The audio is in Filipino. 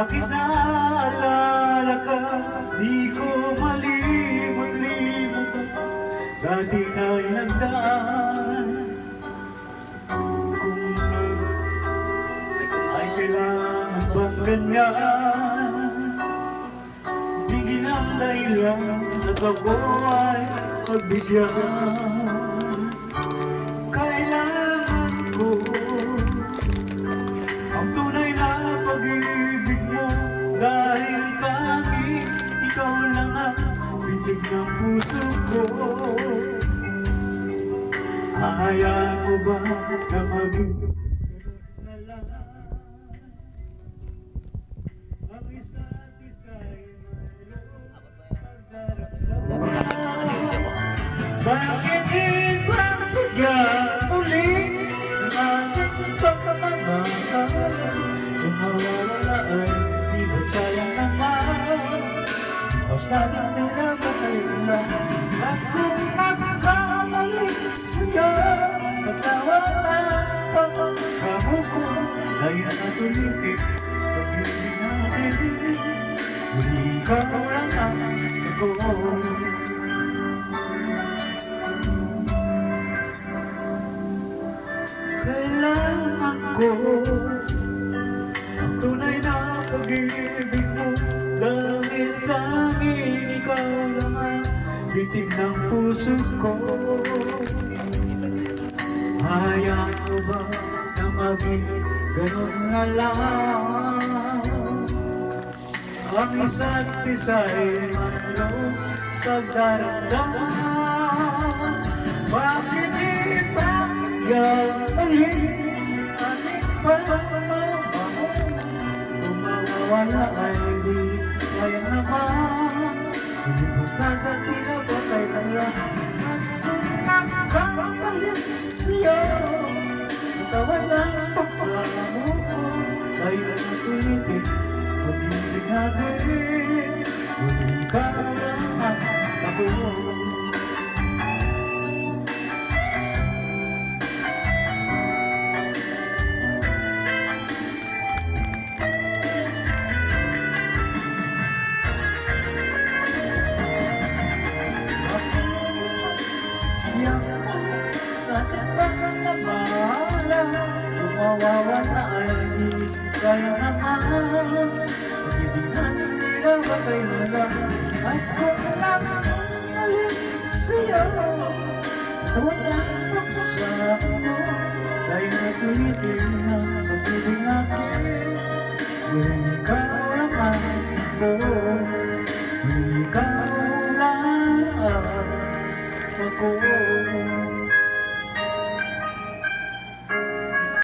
Bakit naalala ka? Di ko malimot-limot dati na'y nagdaan. Kung ay kailangan bang ganyan, bigyan ang dahilan at ako ay pagbigyan. Kailangan ko ang tunay na pag-ibig mo, dahil tanging ikaw lang ang bitig ng puso ko. Hayaan mo ba na maging na lang ang isa't isa'y mayroong pagdaramdaman? Bakit ibang bigyan ulit ng ating pagmamahalan? Kung mawawala ay di ba sayang naman? Basta hindi na makailan. At kung nagkamali sa'yo, nagtawanan pagkakamu ko, dahil natulitin pag-ibig natin. Hindi ka lang ang ako. Kailangan ko ang tunay na pag-ibig mo, dahil tanging ikaw lang ang bitig ng puso ko. Hayaan mo ba na maging ganun na lang? Ang isa't isa'y mayroong pagdaramdaman. Bakit ibang ulit ating pagmamahalan? Kung mawawala ay di sayang naman. Hindi basta sa tinapatay ng lahat. At kung nagkakalit sa'yo, natawan ang pagkakamu ko, dahil natulitin pag-ibig natin. Hindi ka lang ako. Mawawala ay di kaya naman. Pag-ibig natin nila batay na lang. At kung nagkamali sa'yo, tawag ang pagkasama ko, dahil natulitin ang pag-ibig natin. Hindi ikaw lang ako, hindi ikaw lang ako.